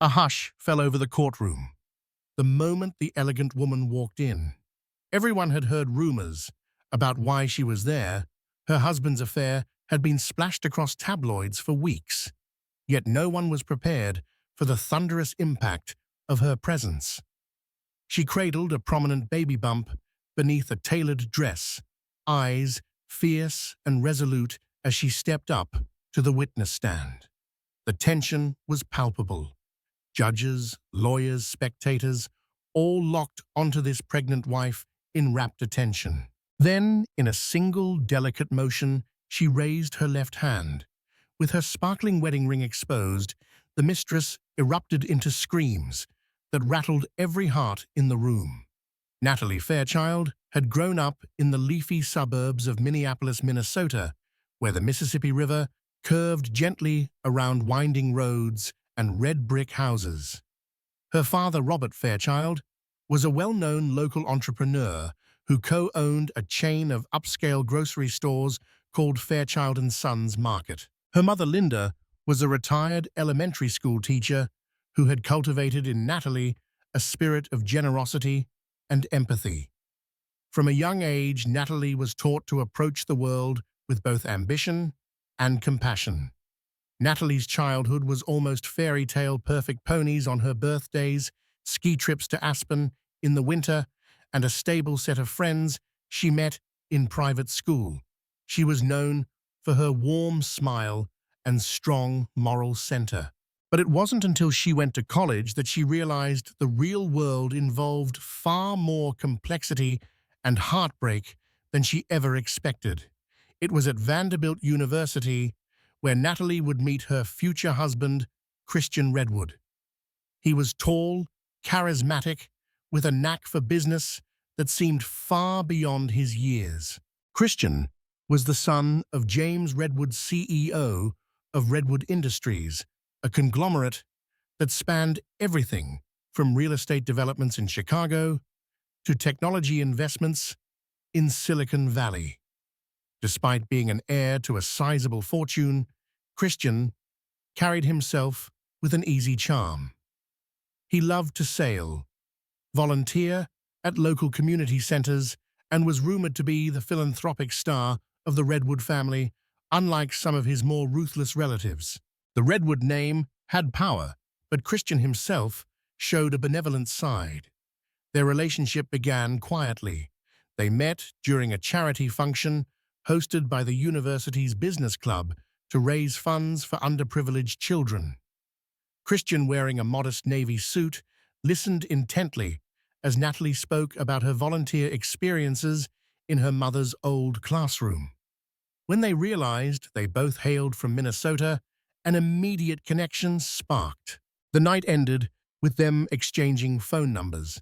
A hush fell over the courtroom the moment the elegant woman walked in. Everyone had heard rumors about why she was there. Her husband's affair had been splashed across tabloids for weeks, yet no one was prepared for the thunderous impact of her presence. She cradled a prominent baby bump beneath a tailored dress, eyes fierce and resolute as she stepped up to the witness stand. The tension was palpable. Judges, lawyers, spectators, all locked onto this pregnant wife in rapt attention. Then, in a single delicate motion, she raised her left hand. With her sparkling wedding ring exposed, the mistress erupted into screams that rattled every heart in the room. Natalie Fairchild had grown up in the leafy suburbs of Minneapolis, Minnesota, where the Mississippi River curved gently around winding roads and red brick houses. Her father, Robert Fairchild, was a well-known local entrepreneur who co-owned a chain of upscale grocery stores called Fairchild & Sons Market. Her mother, Linda, was a retired elementary school teacher who had cultivated in Natalie a spirit of generosity and empathy. From a young age, Natalie was taught to approach the world with both ambition and compassion. Natalie's childhood was almost fairy tale perfect ponies on her birthdays, ski trips to Aspen in the winter, and a stable set of friends she met in private school. She was known for her warm smile and strong moral center. But it wasn't until she went to college that she realized the real world involved far more complexity and heartbreak than she ever expected. It was at Vanderbilt University where Natalie would meet her future husband, Christian Redwood. He was tall, charismatic, with a knack for business that seemed far beyond his years. Christian was the son of James Redwood, CEO of Redwood Industries, a conglomerate that spanned everything from real estate developments in Chicago to technology investments in Silicon Valley. Despite being an heir to a sizable fortune, Christian carried himself with an easy charm. He loved to sail, volunteer at local community centers, and was rumored to be the philanthropic star of the Redwood family, unlike some of his more ruthless relatives. The Redwood name had power, but Christian himself showed a benevolent side. Their relationship began quietly. They met during a charity function hosted by the university's business club to raise funds for underprivileged children. Christian, wearing a modest navy suit, listened intently as Natalie spoke about her volunteer experiences in her mother's old classroom. When they realized they both hailed from Minnesota, an immediate connection sparked. The night ended with them exchanging phone numbers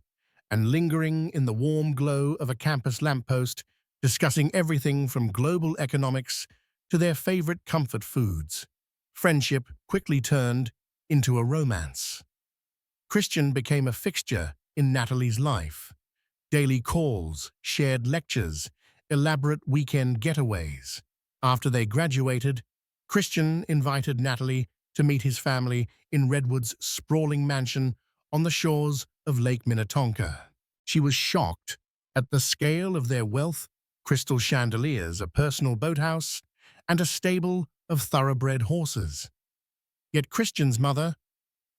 and lingering in the warm glow of a campus lamppost, discussing everything from global economics to their favorite comfort foods. Friendship quickly turned into a romance. Christian became a fixture in Natalie's life. Daily calls, shared lectures, elaborate weekend getaways. After they graduated, Christian invited Natalie to meet his family in Redwood's sprawling mansion on the shores of Lake Minnetonka. She was shocked at the scale of their wealth: crystal chandeliers, a personal boathouse, and a stable of thoroughbred horses. Yet Christian's mother,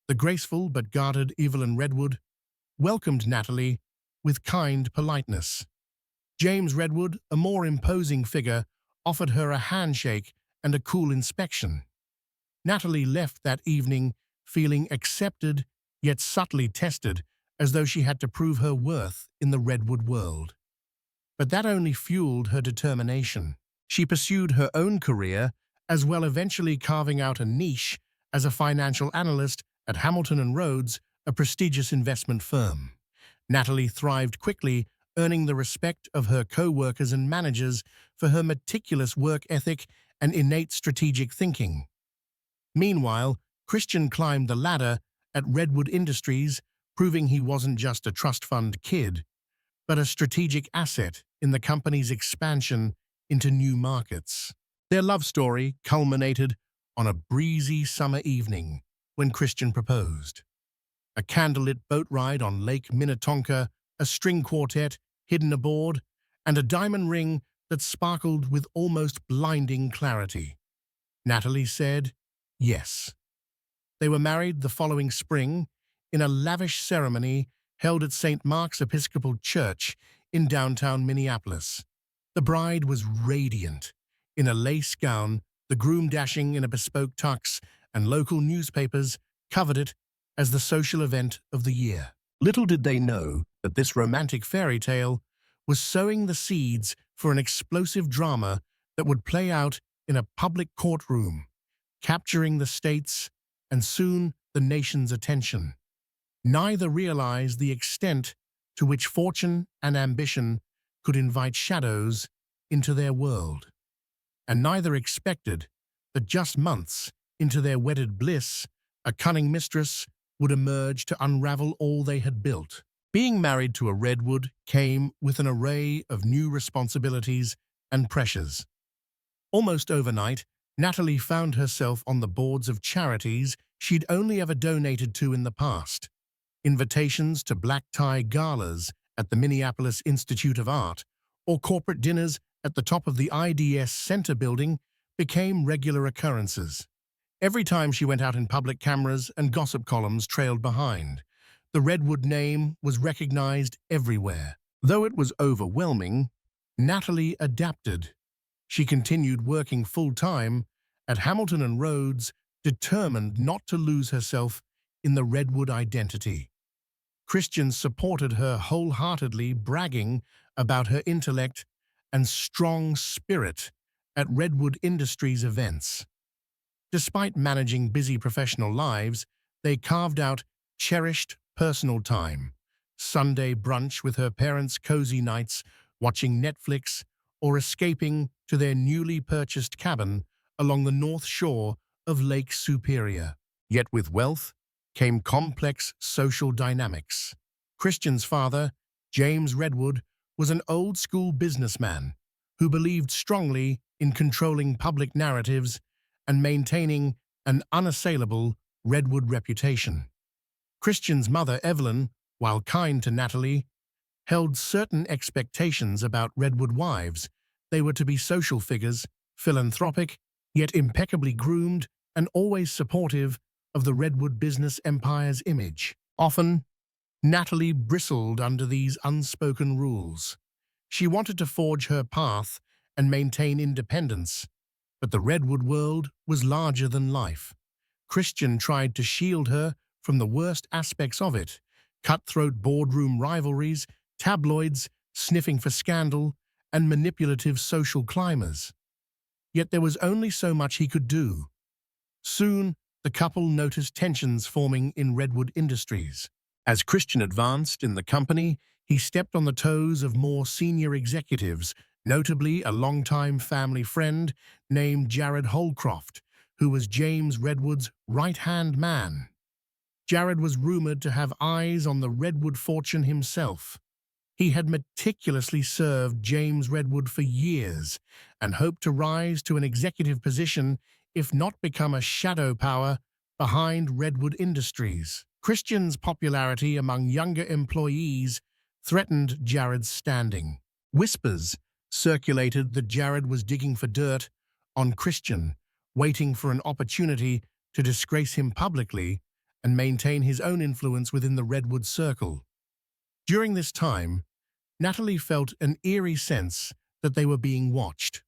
the graceful but guarded Evelyn Redwood, welcomed Natalie with kind politeness. James Redwood, a more imposing figure, offered her a handshake and a cool inspection. Natalie left that evening feeling accepted yet subtly tested, as though she had to prove her worth in the Redwood world. But that only fueled her determination. She pursued her own career as well, eventually carving out a niche as a financial analyst at Hamilton & Rhodes, a prestigious investment firm. Natalie thrived quickly, earning the respect of her co-workers and managers for her meticulous work ethic and innate strategic thinking. Meanwhile, Christian climbed the ladder at Redwood Industries, proving he wasn't just a trust fund kid, but a strategic asset in the company's expansion into new markets. Their love story culminated on a breezy summer evening when Christian proposed. a candlelit boat ride on Lake Minnetonka, a string quartet hidden aboard, and a diamond ring that sparkled with almost blinding clarity. Natalie said yes. They were married the following spring in a lavish ceremony held at St. Mark's Episcopal Church in downtown Minneapolis. The bride was radiant in a lace gown, the groom dashing in a bespoke tux, and local newspapers covered it as the social event of the year. Little did they know that this romantic fairy tale was sowing the seeds for an explosive drama that would play out in a public courtroom, capturing the state's and soon the nation's attention. Neither realized the extent to which fortune and ambition could invite shadows into their world, and neither expected that just months into their wedded bliss, a cunning mistress would emerge to unravel all they had built. Being married to a Redwood came with an array of new responsibilities and pressures. Almost overnight, Natalie found herself on the boards of charities she'd only ever donated to in the past. Invitations to black-tie galas at the Minneapolis Institute of Art or corporate dinners at the top of the IDS Center building became regular occurrences. Every time she went out in public, cameras and gossip columns trailed behind. The Redwood name was recognized everywhere. Though it was overwhelming, Natalie adapted. She continued working full-time at Hamilton and Rhodes, determined not to lose herself in the Redwood identity. Christian supported her wholeheartedly, bragging about her intellect and strong spirit at Redwood Industries events. Despite managing busy professional lives, they carved out cherished personal time. Sunday brunch with her parents, cozy nights, watching Netflix, or escaping to their newly purchased cabin along the north shore of Lake Superior. Yet with wealth came complex social dynamics. Christian's father, James Redwood, was an old-school businessman who believed strongly in controlling public narratives and maintaining an unassailable Redwood reputation. Christian's mother, Evelyn, while kind to Natalie, held certain expectations about Redwood wives. They were to be social figures, philanthropic, yet impeccably groomed and always supportive of the Redwood business empire's image. Often, Natalie bristled under these unspoken rules. She wanted to forge her path and maintain independence, but the Redwood world was larger than life. Christian tried to shield her from the worst aspects of it: cutthroat boardroom rivalries, tabloids sniffing for scandal, and manipulative social climbers. Yet there was only so much he could do. Soon, the couple noticed tensions forming in Redwood Industries. As Christian advanced in the company, he stepped on the toes of more senior executives, notably a longtime family friend named Jared Holcroft, who was James Redwood's right-hand man. Jared was rumored to have eyes on the Redwood fortune himself. He had meticulously served James Redwood for years and hoped to rise to an executive position, if not become a shadow power behind Redwood Industries. Christian's popularity among younger employees threatened Jared's standing. Whispers circulated that Jared was digging for dirt on Christian, waiting for an opportunity to disgrace him publicly and maintain his own influence within the Redwood circle. During this time, Natalie felt an eerie sense that they were being watched.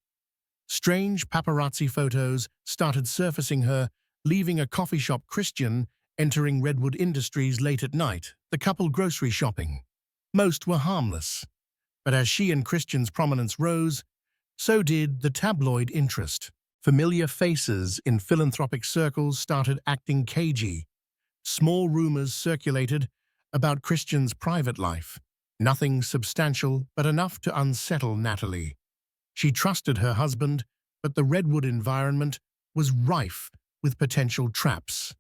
Strange paparazzi photos started surfacing her, leaving a coffee shop, Christian entering Redwood Industries late at night, the couple grocery shopping. Most were harmless, but as she and Christian's prominence rose, so did the tabloid interest. Familiar faces in philanthropic circles started acting cagey. Small rumors circulated about Christian's private life. Nothing substantial, but enough to unsettle Natalie. She trusted her husband, but the Redwood environment was rife with potential traps.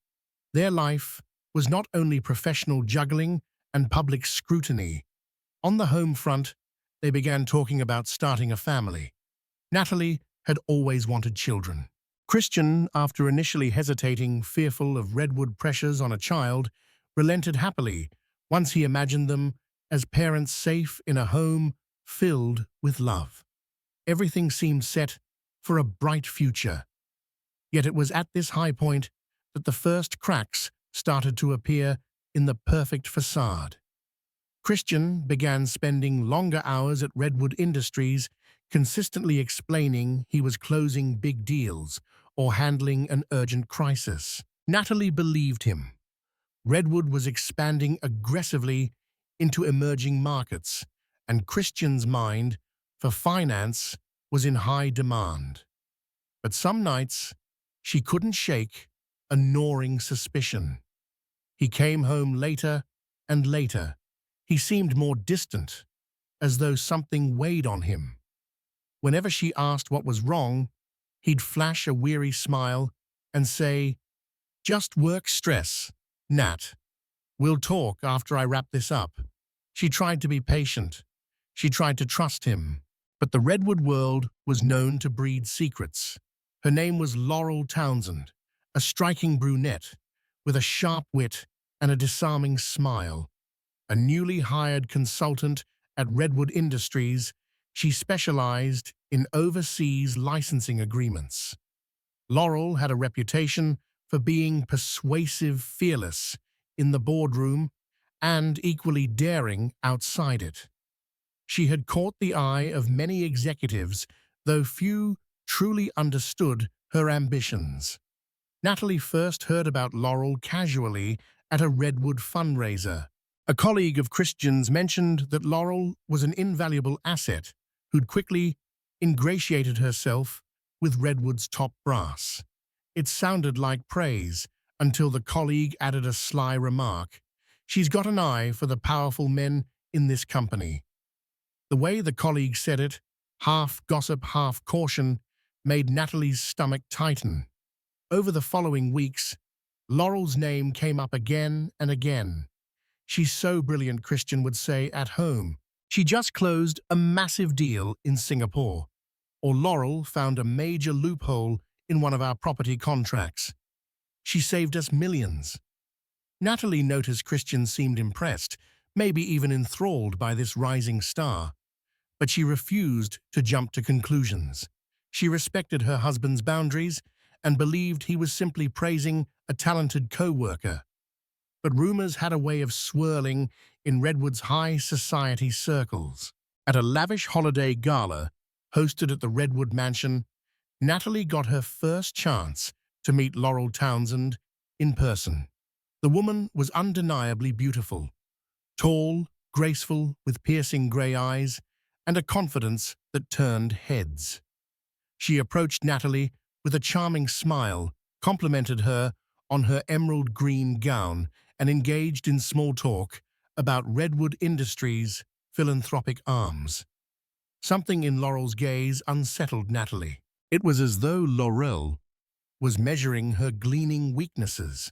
Their life was not only professional juggling and public scrutiny. On the home front, they began talking about starting a family. Natalie had always wanted children. Christian, after initially hesitating, fearful of Redwood pressures on a child, relented happily once he imagined them as parents safe in a home filled with love. Everything seemed set for a bright future. Yet it was at this high point that the first cracks started to appear in the perfect facade. Christian began spending longer hours at Redwood Industries, consistently explaining he was closing big deals or handling an urgent crisis. Natalie believed him. Redwood was expanding aggressively into emerging markets, and Christian's mind for finance was in high demand. But some nights, she couldn't shake a gnawing suspicion. He came home later and later. He seemed more distant, as though something weighed on him. Whenever she asked what was wrong, he'd flash a weary smile and say, "Just work stress, Nat. We'll talk after I wrap this up." She tried to be patient. She tried to trust him. But the Redwood world was known to breed secrets. Her name was Laurel Townsend, a striking brunette with a sharp wit and a disarming smile. A newly hired consultant at Redwood Industries, she specialized in overseas licensing agreements. Laurel had a reputation for being persuasive, fearless in the boardroom and equally daring outside it. She had caught the eye of many executives, though few truly understood her ambitions. Natalie first heard about Laurel casually at a Redwood fundraiser. A colleague of Christian's mentioned that Laurel was an invaluable asset who'd quickly ingratiated herself with Redwood's top brass. It sounded like praise until the colleague added a sly remark. "She's got an eye for the powerful men in this company." The way the colleague said it, half gossip, half caution, made Natalie's stomach tighten. Over the following weeks, Laurel's name came up again and again. "She's so brilliant," Christian would say at home. "She just closed a massive deal in Singapore." Or Laurel found a major loophole in one of our property contracts. "She saved us millions." Natalie noticed Christian seemed impressed, maybe even enthralled by this rising star. But she refused to jump to conclusions. She respected her husband's boundaries and believed he was simply praising a talented co-worker. But rumors had a way of swirling in Redwood's high society circles. At a lavish holiday gala hosted at the Redwood Mansion, Natalie got her first chance to meet Laurel Townsend in person. The woman was undeniably beautiful, tall, graceful, with piercing gray eyes and a confidence that turned heads. She approached Natalie with a charming smile, complimented her on her emerald green gown, and engaged in small talk about Redwood Industries' philanthropic arms. Something in Laurel's gaze unsettled Natalie. It was as though Laurel was measuring her gleaming weaknesses.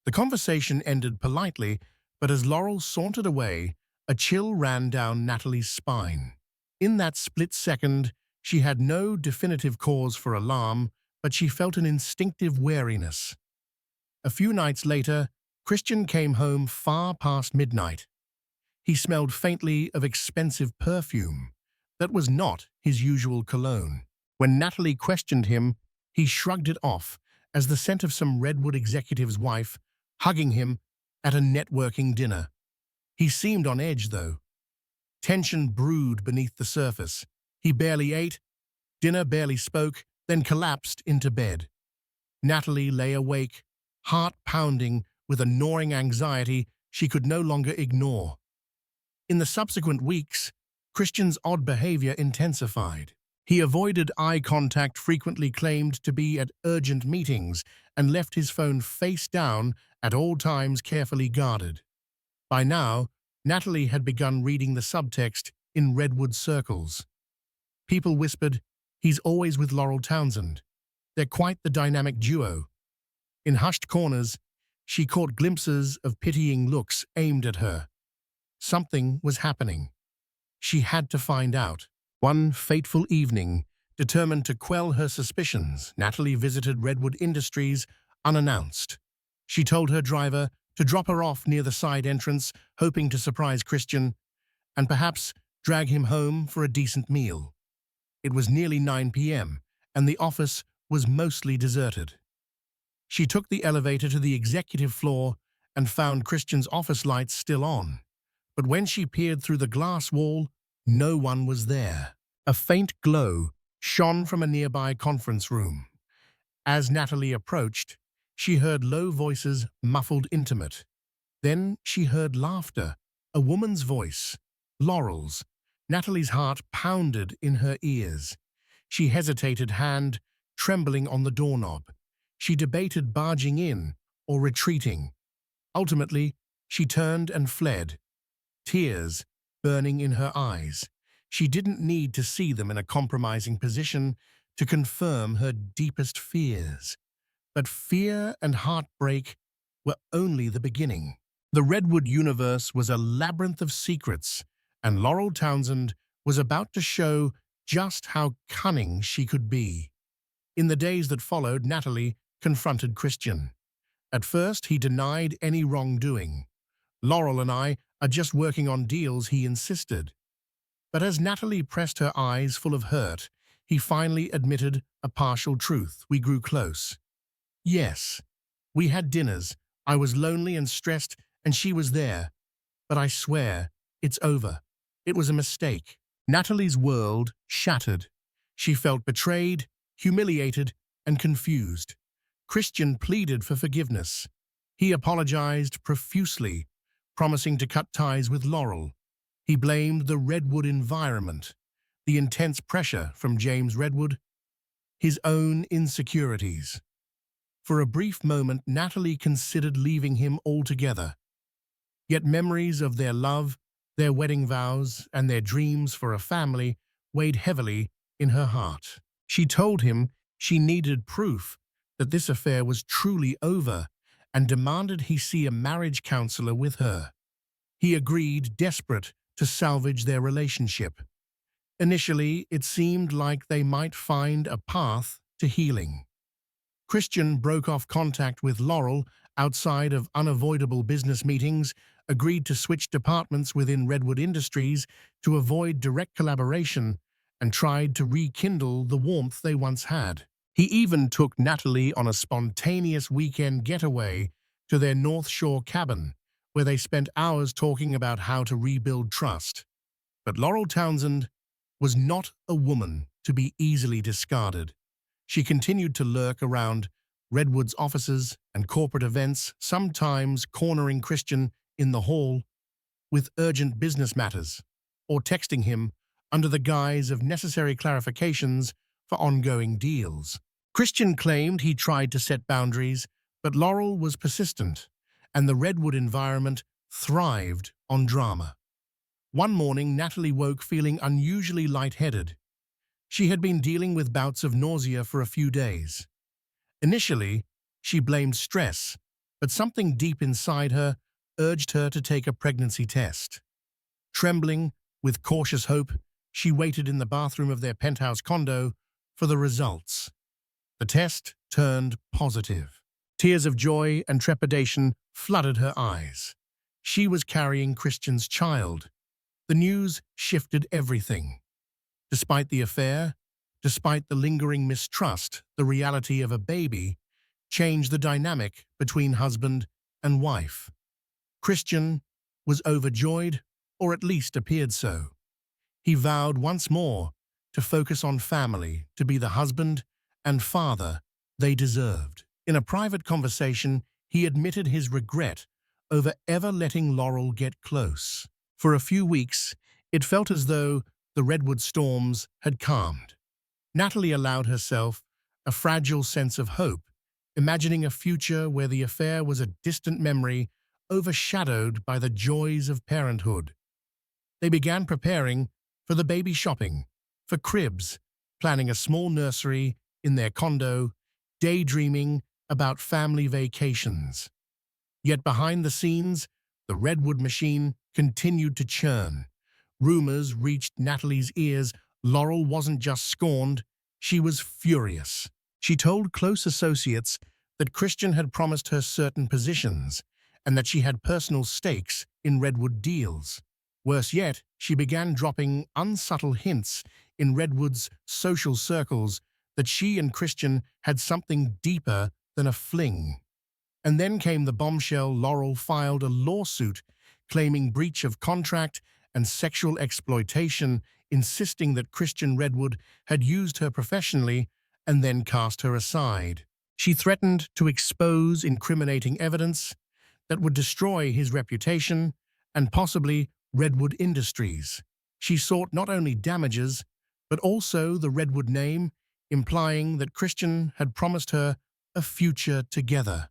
The conversation ended politely, but as Laurel sauntered away, a chill ran down Natalie's spine. In that split second, she had no definitive cause for alarm, but she felt an instinctive wariness. A few nights later, Christian came home far past midnight. He smelled faintly of expensive perfume that was not his usual cologne. When Natalie questioned him, he shrugged it off as the scent of some Redwood executive's wife hugging him at a networking dinner. He seemed on edge, though. Tension brewed beneath the surface. He barely ate, dinner barely spoke, then collapsed into bed. Natalie lay awake, heart pounding with a gnawing anxiety she could no longer ignore. In the subsequent weeks, Christian's odd behavior intensified. He avoided eye contact, frequently claimed to be at urgent meetings, and left his phone face down at all times, carefully guarded. By now, Natalie had begun reading the subtext in Redwood circles. People whispered, "He's always with Laurel Townsend. They're quite the dynamic duo." In hushed corners, she caught glimpses of pitying looks aimed at her. Something was happening. She had to find out. One fateful evening, determined to quell her suspicions, Natalie visited Redwood Industries unannounced. She told her driver to drop her off near the side entrance, hoping to surprise Christian and perhaps drag him home for a decent meal. It was nearly 9 p.m., and the office was mostly deserted. She took the elevator to the executive floor and found Christian's office lights still on. But when she peered through the glass wall, no one was there. A faint glow shone from a nearby conference room. As Natalie approached, she heard low voices, muffled, intimate. Then she heard laughter, a woman's voice, Laurel's. Natalie's heart pounded in her ears. She hesitated, hand trembling on the doorknob. She debated barging in or retreating. Ultimately, she turned and fled, tears burning in her eyes. She didn't need to see them in a compromising position to confirm her deepest fears. But fear and heartbreak were only the beginning. The Redwood universe was a labyrinth of secrets, and Laurel Townsend was about to show just how cunning she could be. In the days that followed, Natalie confronted Christian. At first, he denied any wrongdoing. "Laurel and I are just working on deals," he insisted. But as Natalie pressed her eyes full of hurt, he finally admitted a partial truth. "We grew close. Yes, we had dinners. I was lonely and stressed, and she was there. But I swear, it's over. It was a mistake." Natalie's world shattered. She felt betrayed, humiliated, and confused. Christian pleaded for forgiveness. He apologized profusely, promising to cut ties with Laurel. He blamed the Redwood environment, the intense pressure from James Redwood, his own insecurities. For a brief moment, Natalie considered leaving him altogether. Yet memories of their love, their wedding vows, and their dreams for a family weighed heavily in her heart. She told him she needed proof that this affair was truly over and demanded he see a marriage counselor with her. He agreed, desperate to salvage their relationship. Initially, it seemed like they might find a path to healing. Christian broke off contact with Laurel outside of unavoidable business meetings, agreed to switch departments within Redwood Industries to avoid direct collaboration, and tried to rekindle the warmth they once had. He even took Natalie on a spontaneous weekend getaway to their North Shore cabin, where they spent hours talking about how to rebuild trust. But Laurel Townsend was not a woman to be easily discarded. She continued to lurk around Redwood's offices and corporate events, sometimes cornering Christian in the hall with urgent business matters, or texting him under the guise of necessary clarifications for ongoing deals. Christian claimed he tried to set boundaries, but Laurel was persistent, and the Redwood environment thrived on drama. One morning, Natalie woke feeling unusually lightheaded. She had been dealing with bouts of nausea for a few days. Initially, she blamed stress, but something deep inside her urged her to take a pregnancy test. Trembling with cautious hope, she waited in the bathroom of their penthouse condo for the results. The test turned positive. Tears of joy and trepidation flooded her eyes. She was carrying Christian's child. The news shifted everything. Despite the affair, despite the lingering mistrust, the reality of a baby changed the dynamic between husband and wife. Christian was overjoyed, or at least appeared so. He vowed once more to focus on family, to be the husband and father they deserved. In a private conversation, he admitted his regret over ever letting Laurel get close. For a few weeks, it felt as though the Redwood storms had calmed. Natalie allowed herself a fragile sense of hope, imagining a future where the affair was a distant memory overshadowed by the joys of parenthood. They began preparing for the baby shopping, for cribs, planning a small nursery in their condo, daydreaming about family vacations. Yet behind the scenes, the Redwood machine continued to churn. Rumors reached Natalie's ears. Laurel wasn't just scorned, she was furious. She told close associates that Christian had promised her certain positions, and that she had personal stakes in Redwood deals. Worse yet, she began dropping unsubtle hints in Redwood's social circles that she and Christian had something deeper than a fling. And then came the bombshell. Laurel filed a lawsuit claiming breach of contract and sexual exploitation, insisting that Christian Redwood had used her professionally and then cast her aside. She threatened to expose incriminating evidence that would destroy his reputation and possibly Redwood Industries. She sought not only damages, but also the Redwood name, implying that Christian had promised her a future together.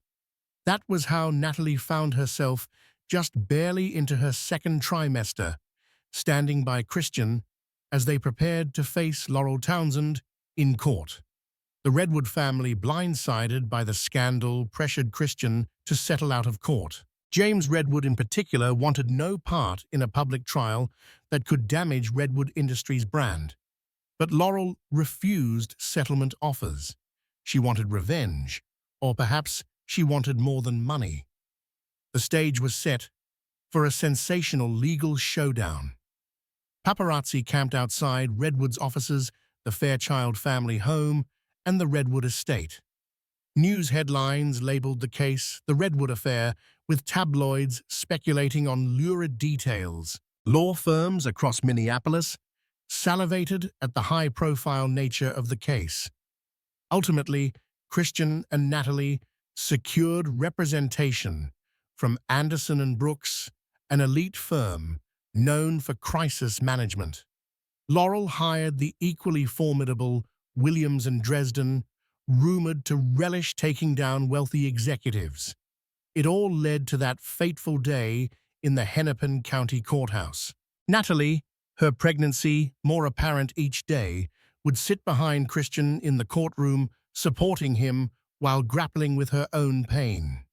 That was how Natalie found herself just barely into her second trimester, standing by Christian as they prepared to face Laurel Townsend in court. The Redwood family, blindsided by the scandal, pressured Christian to settle out of court. James Redwood in particular wanted no part in a public trial that could damage Redwood Industries' brand. But Laurel refused settlement offers. She wanted revenge, or perhaps she wanted more than money. The stage was set for a sensational legal showdown. Paparazzi camped outside Redwood's offices, the Fairchild family home, and the Redwood estate. News headlines labeled the case "The Redwood Affair," with tabloids speculating on lurid details. Law firms across Minneapolis salivated at the high-profile nature of the case. Ultimately, Christian and Natalie secured representation from Anderson and Brooks, an elite firm known for crisis management. Laurel hired the equally formidable Williams and Dresden, rumored to relish taking down wealthy executives. It all led to that fateful day in the Hennepin County Courthouse. Natalie, her pregnancy more apparent each day, would sit behind Christian in the courtroom, supporting him while grappling with her own pain.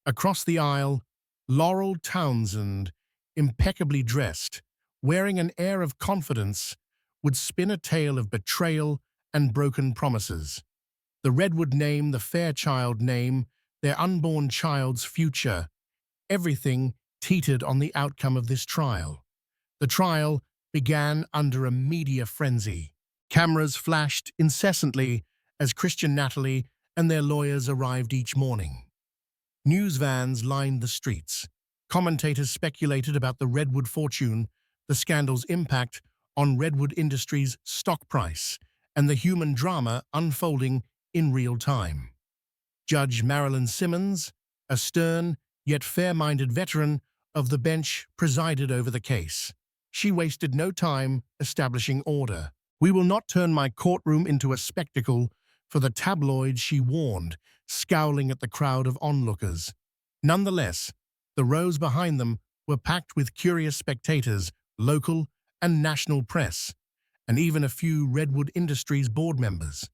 Across the aisle, Laurel Townsend, impeccably dressed, wearing an air of confidence, would spin a tale of betrayal and broken promises. The Redwood name, the Fairchild name, their unborn child's future, everything teetered on the outcome of this trial. The trial began under a media frenzy. Cameras flashed incessantly as Christian, Natalie, and their lawyers arrived each morning. News vans lined the streets. Commentators speculated about the Redwood fortune, the scandal's impact on Redwood Industries' stock price, and the human drama unfolding in real time. Judge Marilyn Simmons, a stern yet fair-minded veteran of the bench, presided over the case. She wasted no time establishing order. "We will not turn my courtroom into a spectacle for the tabloids," she warned, scowling at the crowd of onlookers. Nonetheless, the rows behind them were packed with curious spectators, local and national press, and even a few Redwood Industries board members.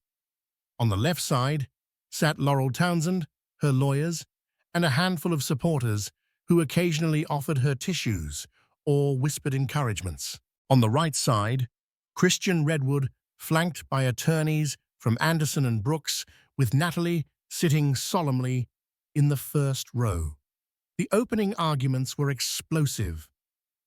On the left side sat Laurel Townsend, her lawyers, and a handful of supporters who occasionally offered her tissues or whispered encouragements. On the right side, Christian Redwood, flanked by attorneys from Anderson and Brooks, with Natalie sitting solemnly in the first row. The opening arguments were explosive.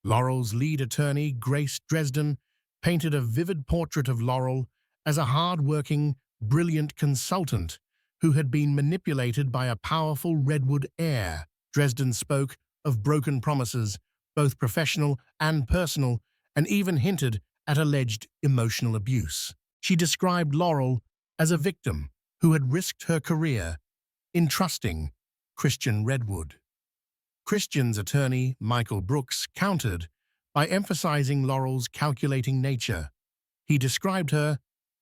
Laurel's lead attorney, Grace Dresden, painted a vivid portrait of Laurel as a hard-working, brilliant consultant who had been manipulated by a powerful Redwood heir. Dresden spoke of broken promises, both professional and personal, and even hinted at alleged emotional abuse. She described Laurel as a victim who had risked her career in trusting Christian Redwood. Christian's attorney, Michael Brooks, countered by emphasizing Laurel's calculating nature. He described her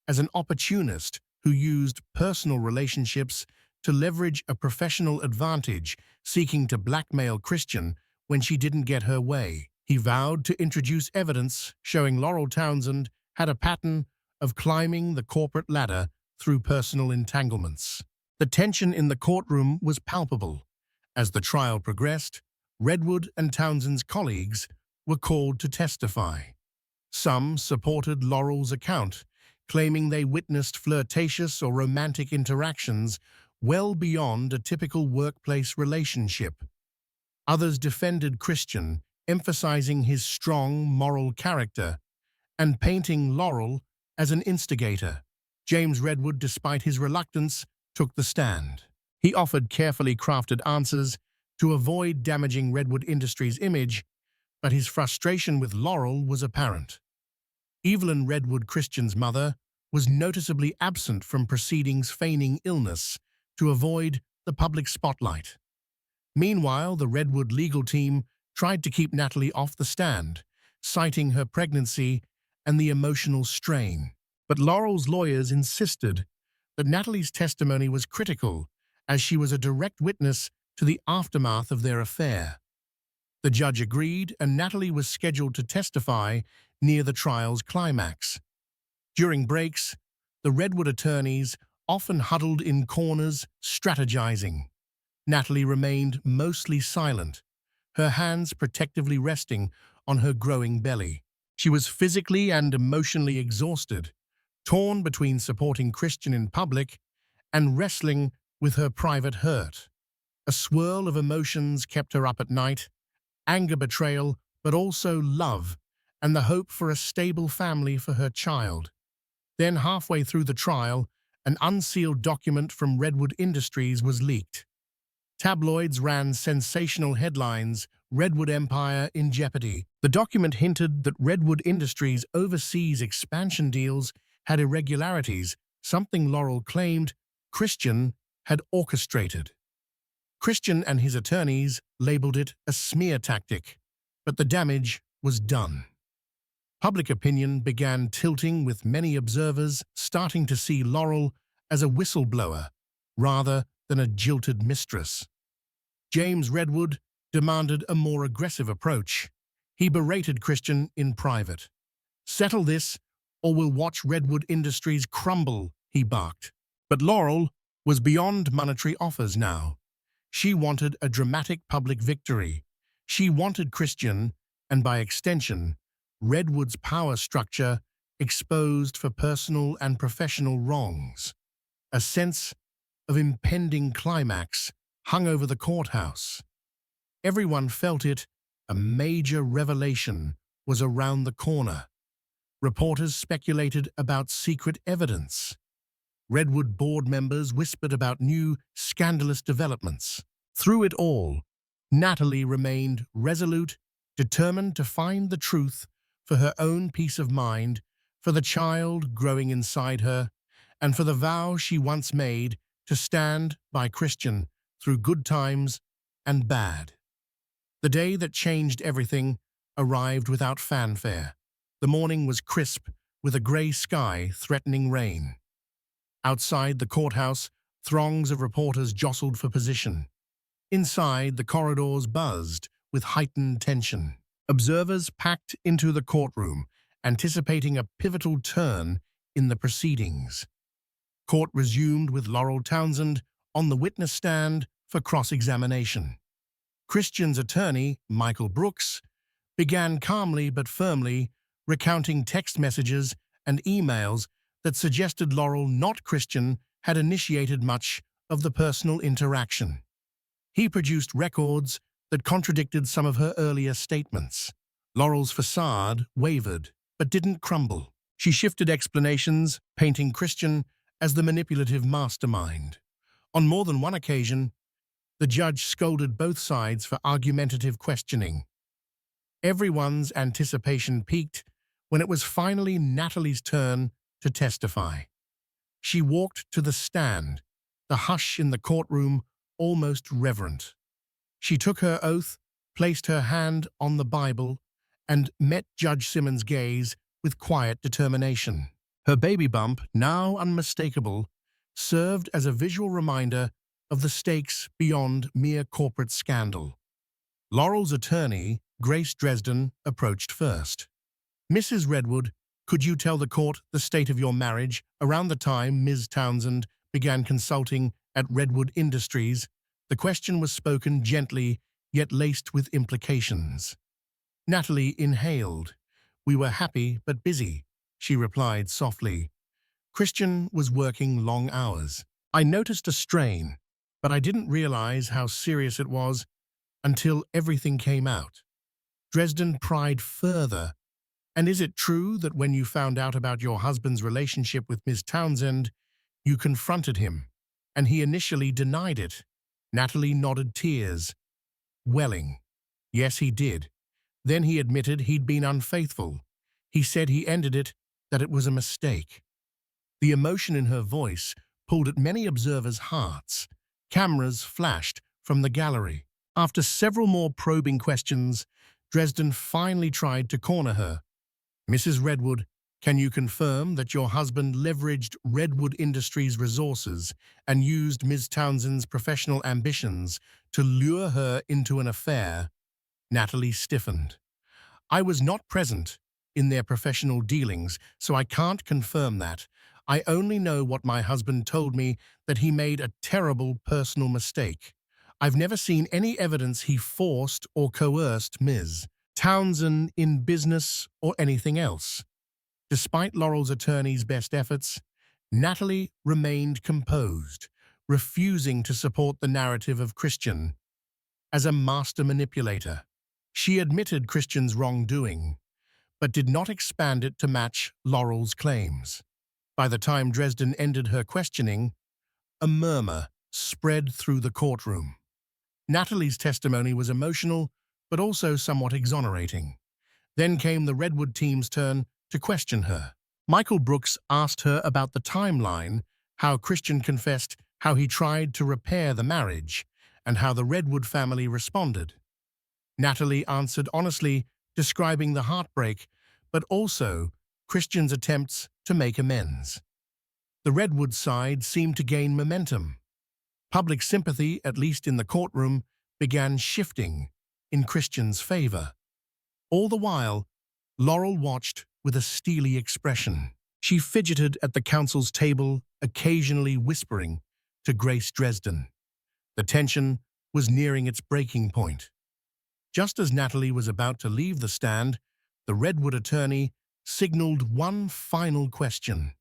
as an opportunist who used personal relationships to leverage a professional advantage, seeking to blackmail Christian when she didn't get her way. He vowed to introduce evidence showing Laurel Townsend had a pattern of climbing the corporate ladder through personal entanglements. The tension in the courtroom was palpable. As the trial progressed, Redwood and Townsend's colleagues were called to testify. Some supported Laurel's account, claiming they witnessed flirtatious or romantic interactions well beyond a typical workplace relationship. Others defended Christian, emphasizing his strong moral character and painting Laurel as an instigator. James Redwood, despite his reluctance, took the stand. He offered carefully crafted answers to avoid damaging Redwood Industries' image, but his frustration with Laurel was apparent. Evelyn Redwood, Christian's mother, was noticeably absent from proceedings, feigning illness to avoid the public spotlight. Meanwhile, the Redwood legal team tried to keep Natalie off the stand, citing her pregnancy and the emotional strain. But Laurel's lawyers insisted that Natalie's testimony was critical, as she was a direct witness to the aftermath of their affair. The judge agreed, and Natalie was scheduled to testify near the trial's climax. During breaks, the Redwood attorneys often huddled in corners, strategizing. Natalie remained mostly silent, her hands protectively resting on her growing belly. She was physically and emotionally exhausted, torn between supporting Christian in public and wrestling with her private hurt. A swirl of emotions kept her up at night: anger, betrayal, but also love and the hope for a stable family for her child. Then, halfway through the trial, an unsealed document from Redwood Industries was leaked. Tabloids ran sensational headlines: Redwood Empire in jeopardy. The document hinted that Redwood Industries' overseas expansion deals had irregularities, something Laurel claimed Christian had orchestrated. Christian and his attorneys labeled it a smear tactic, but the damage was done. Public opinion began tilting, with many observers starting to see Laurel as a whistleblower rather than a jilted mistress. James Redwood demanded a more aggressive approach. He berated Christian in private. "Settle this, or we'll watch Redwood Industries crumble," he barked. But Laurel was beyond monetary offers now. She wanted a dramatic public victory. She wanted Christian, and by extension, Redwood's power structure, exposed for personal and professional wrongs. A sense of impending climax hung over the courthouse. Everyone felt it. A major revelation was around the corner. Reporters speculated about secret evidence. Redwood board members whispered about new, scandalous developments. Through it all, Natalie remained resolute, determined to find the truth for her own peace of mind, for the child growing inside her, and for the vow she once made to stand by Christian through good times and bad. The day that changed everything arrived without fanfare. The morning was crisp, with a gray sky threatening rain. Outside the courthouse, throngs of reporters jostled for position. Inside, the corridors buzzed with heightened tension. Observers packed into the courtroom, anticipating a pivotal turn in the proceedings. Court resumed with Laurel Townsend on the witness stand for cross-examination. Christian's attorney, Michael Brooks, began calmly but firmly, recounting text messages and emails that suggested Laurel, not Christian, had initiated much of the personal interaction. He produced records that contradicted some of her earlier statements. Laurel's facade wavered, but didn't crumble. She shifted explanations, painting Christian as the manipulative mastermind. On more than one occasion, the judge scolded both sides for argumentative questioning. Everyone's anticipation peaked when it was finally Natalie's turn to testify. She walked to the stand, the hush in the courtroom almost reverent. She took her oath, placed her hand on the Bible, and met Judge Simmons' gaze with quiet determination. Her baby bump, now unmistakable, served as a visual reminder of the stakes beyond mere corporate scandal. Laurel's attorney, Grace Dresden, approached first. "Mrs. Redwood, could you tell the court the state of your marriage around the time Ms. Townsend began consulting at Redwood Industries?" The question was spoken gently, yet laced with implications. Natalie inhaled. "We were happy but busy," she replied softly. "Christian was working long hours. I noticed a strain, but I didn't realize how serious it was until everything came out. Dresden pried further. And is it true that when you found out about your husband's relationship with Miss Townsend, you confronted him, and he initially denied it? Natalie nodded, tears welling. Yes, he did. Then he admitted he'd been unfaithful. He said he ended it, that it was a mistake. The emotion in her voice pulled at many observers' hearts. Cameras flashed from the gallery. After several more probing questions, Dresden finally tried to corner her. Mrs. Redwood, can you confirm that your husband leveraged Redwood Industries' resources and used Ms. Townsend's professional ambitions to lure her into an affair? Natalie stiffened. I was not present in their professional dealings, so I can't confirm that. I only know what my husband told me, that he made a terrible personal mistake. I've never seen any evidence he forced or coerced Ms. Townsend in business or anything else. Despite Laurel's attorney's best efforts, Natalie remained composed, refusing to support the narrative of Christian as a master manipulator. She admitted Christian's wrongdoing, but did not expand it to match Laurel's claims. By the time Dresden ended her questioning, a murmur spread through the courtroom. Natalie's testimony was emotional, but also somewhat exonerating. Then came the Redwood team's turn to question her. Michael Brooks asked her about the timeline, how Christian confessed how he tried to repair the marriage, and how the Redwood family responded. Natalie answered honestly, describing the heartbreak, but also Christian's attempts to make amends. The Redwood side seemed to gain momentum. Public sympathy, at least in the courtroom, began shifting in Christian's favor. All the while, Laurel watched with a steely expression. She fidgeted at the counsel's table, occasionally whispering to Grace Dresden. The tension was nearing its breaking point. Just as Natalie was about to leave the stand, the Redwood attorney signaled one final question.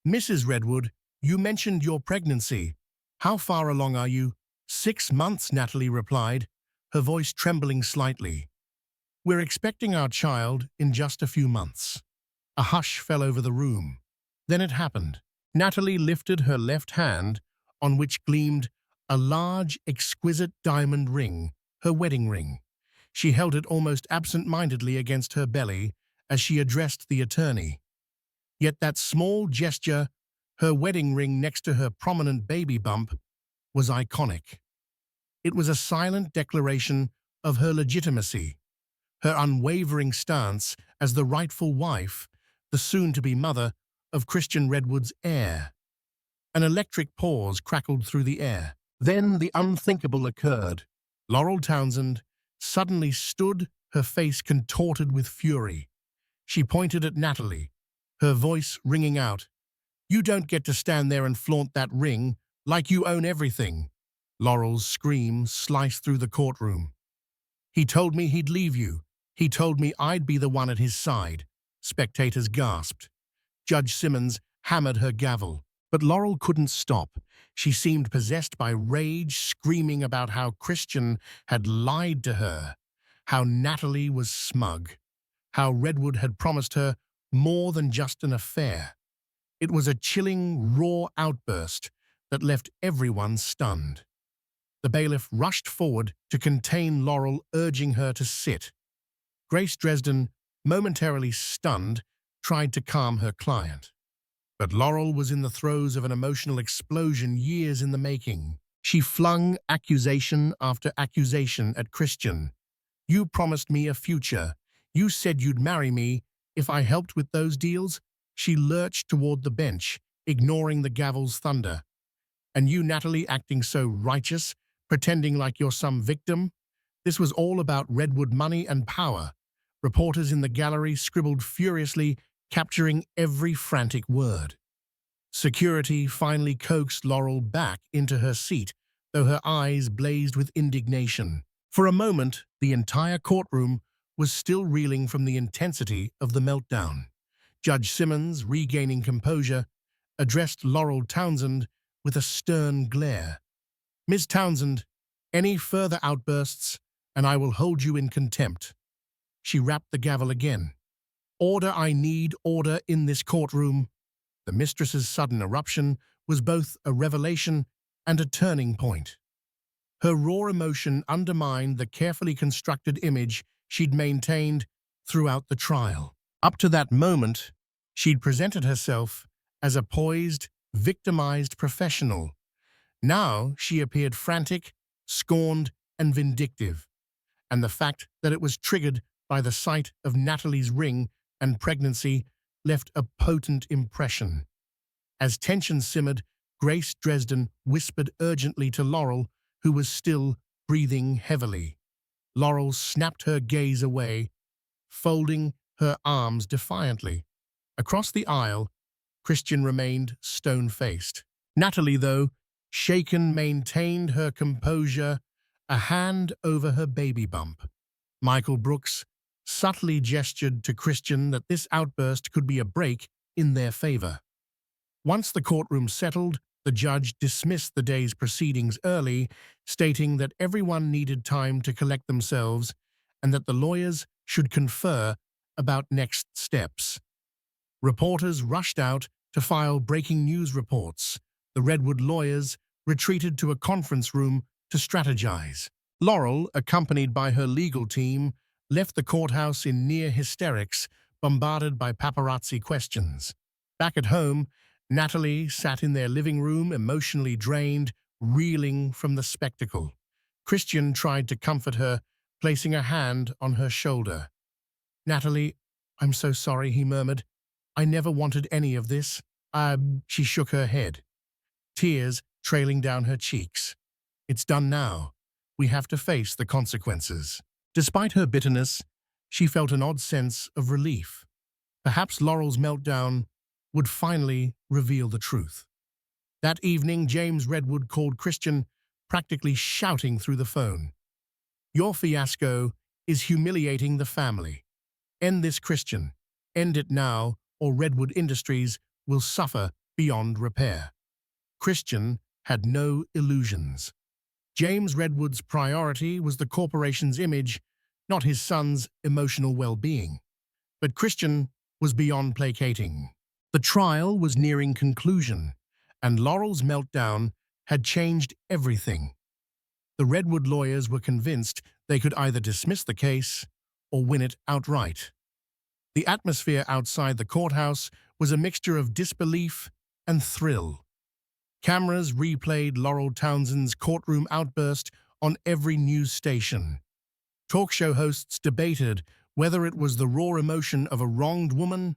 Mrs. Redwood, you mentioned your pregnancy. How far along are you? 6 months, Natalie replied, her voice trembling slightly. We're expecting our child in just a few months. A hush fell over the room. Then it happened. Natalie lifted her left hand, on which gleamed a large, exquisite diamond ring, her wedding ring. She held it almost absent-mindedly against her belly as she addressed the attorney. Yet that small gesture, her wedding ring next to her prominent baby bump, was iconic. It was a silent declaration of her legitimacy, her unwavering stance as the rightful wife, the soon-to-be mother of Christian Redwood's heir. An electric pause crackled through the air. Then the unthinkable occurred. Laurel Townsend suddenly stood, her face contorted with fury. She pointed at Natalie, her voice ringing out. You don't get to stand there and flaunt that ring like you own everything. Laurel's scream sliced through the courtroom. He told me he'd leave you. He told me I'd be the one at his side. Spectators gasped. Judge Simmons hammered her gavel. But Laurel couldn't stop. She seemed possessed by rage, screaming about how Christian had lied to her, how Natalie was smug, how Redwood had promised her more than just an affair. It was a chilling, raw outburst that left everyone stunned. The bailiff rushed forward to contain Laurel, urging her to sit. Grace Dresden, momentarily stunned, tried to calm her client. But Laurel was in the throes of an emotional explosion years in the making. She flung accusation after accusation at Christian. You promised me a future. You said you'd marry me if I helped with those deals. She lurched toward the bench, ignoring the gavel's thunder. And you, Natalie, acting so righteous, pretending like you're some victim? This was all about Redwood money and power. Reporters in the gallery scribbled furiously, capturing every frantic word. Security finally coaxed Laurel back into her seat, though her eyes blazed with indignation. For a moment, the entire courtroom was still reeling from the intensity of the meltdown. Judge Simmons, regaining composure, addressed Laurel Townsend with a stern glare. Ms. Townsend, any further outbursts, and I will hold you in contempt." She rapped the gavel again. "Order, I need order in this courtroom." The mistress's sudden eruption was both a revelation and a turning point. Her raw emotion undermined the carefully constructed image she'd maintained throughout the trial. Up to that moment, she'd presented herself as a poised, victimized professional. Now she appeared frantic, scorned, and vindictive, and the fact that it was triggered by the sight of Natalie's ring and pregnancy left a potent impression. As tension simmered, Grace Dresden whispered urgently to Laurel, who was still breathing heavily. Laurel snapped her gaze away, folding her arms defiantly. Across the aisle, Christian remained stone-faced. Natalie, though, shaken, maintained her composure, a hand over her baby bump. Michael Brooks subtly gestured to Christian that this outburst could be a break in their favor. Once the courtroom settled, the judge dismissed the day's proceedings early, stating that everyone needed time to collect themselves and that the lawyers should confer about next steps. Reporters rushed out to file breaking news reports. The Redwood lawyers retreated to a conference room to strategize. Laurel, accompanied by her legal team, left the courthouse in near hysterics, bombarded by paparazzi questions. Back at home, Natalie sat in their living room, emotionally drained, reeling from the spectacle. Christian tried to comfort her, placing a hand on her shoulder. "Natalie, I'm so sorry," he murmured. "I never wanted any of this." She shook her head, tears trailing down her cheeks. "It's done now. We have to face the consequences." Despite her bitterness, she felt an odd sense of relief. Perhaps Laurel's meltdown would finally reveal the truth. That evening, James Redwood called Christian, practically shouting through the phone. "Your fiasco is humiliating the family. End this, Christian. End it now, or Redwood Industries will suffer beyond repair." Christian had no illusions. James Redwood's priority was the corporation's image, not his son's emotional well-being. But Christian was beyond placating. The trial was nearing conclusion, and Laurel's meltdown had changed everything. The Redwood lawyers were convinced they could either dismiss the case or win it outright. The atmosphere outside the courthouse was a mixture of disbelief and thrill. Cameras replayed Laurel Townsend's courtroom outburst on every news station. Talk show hosts debated whether it was the raw emotion of a wronged woman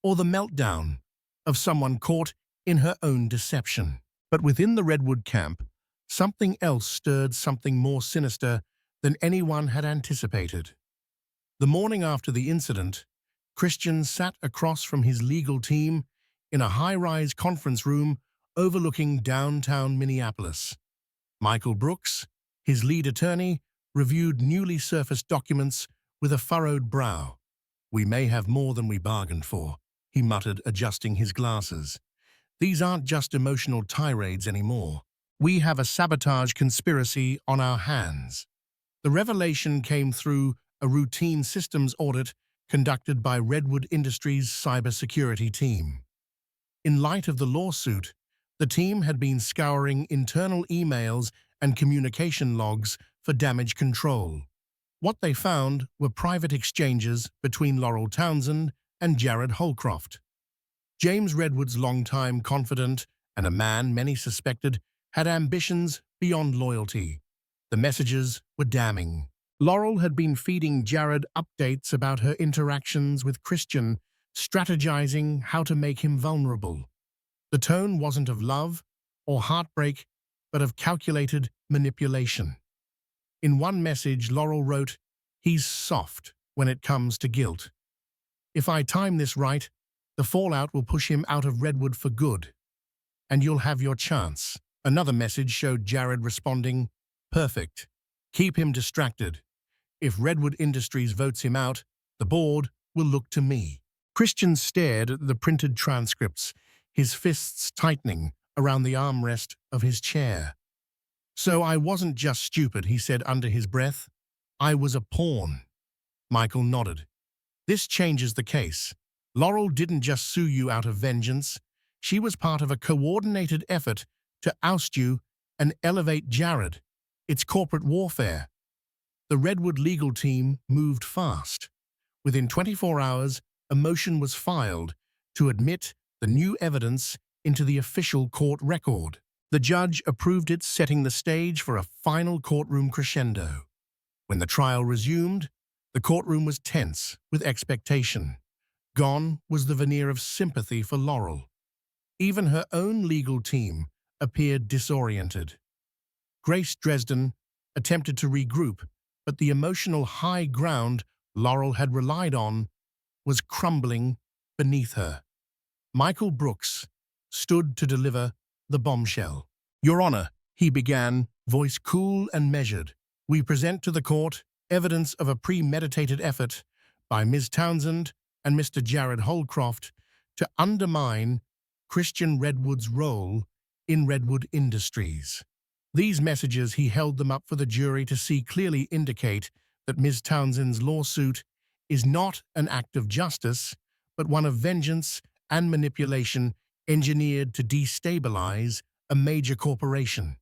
or the meltdown of someone caught in her own deception. But within the Redwood camp, something else stirred, something more sinister than anyone had anticipated. The morning after the incident, Christian sat across from his legal team in a high-rise conference room overlooking downtown Minneapolis. Michael Brooks, his lead attorney, reviewed newly surfaced documents with a furrowed brow. "We may have more than we bargained for," he muttered, adjusting his glasses. "These aren't just emotional tirades anymore. We have a sabotage conspiracy on our hands." The revelation came through a routine systems audit conducted by Redwood Industries' cybersecurity team. In light of the lawsuit, the team had been scouring internal emails and communication logs for damage control. What they found were private exchanges between Laurel Townsend and Jared Holcroft. James Redwood's longtime confidant, and a man many suspected had ambitions beyond loyalty. The messages were damning. Laurel had been feeding Jared updates about her interactions with Christian, strategizing how to make him vulnerable. The tone wasn't of love or heartbreak, but of calculated manipulation. In one message, Laurel wrote, "He's soft when it comes to guilt. If I time this right, the fallout will push him out of Redwood for good, and you'll have your chance." Another message showed Jared responding, "Perfect. Keep him distracted. If Redwood Industries votes him out, the board will look to me." Christian stared at the printed transcripts, his fists tightening around the armrest of his chair. "So I wasn't just stupid," he said under his breath. I was a pawn. Michael nodded. This changes the case. Laurel didn't just sue you out of vengeance. She was part of a coordinated effort to oust you and elevate Jared. It's corporate warfare. The Redwood legal team moved fast. Within 24 hours, a motion was filed to admit the new evidence into the official court record. The judge approved it, setting the stage for a final courtroom crescendo. When the trial resumed, the courtroom was tense with expectation. Gone was the veneer of sympathy for Laurel. Even her own legal team appeared disoriented. Grace Dresden attempted to regroup, but the emotional high ground Laurel had relied on was crumbling beneath her. Michael Brooks stood to deliver the bombshell. "Your Honor," he began, voice cool and measured, "we present to the court evidence of a premeditated effort by Ms. Townsend and Mr. Jared Holcroft to undermine Christian Redwood's role in Redwood Industries." These messages, he held them up for the jury to see clearly, indicate that Ms. Townsend's lawsuit is not an act of justice, but one of vengeance and manipulation engineered to destabilize a major corporation.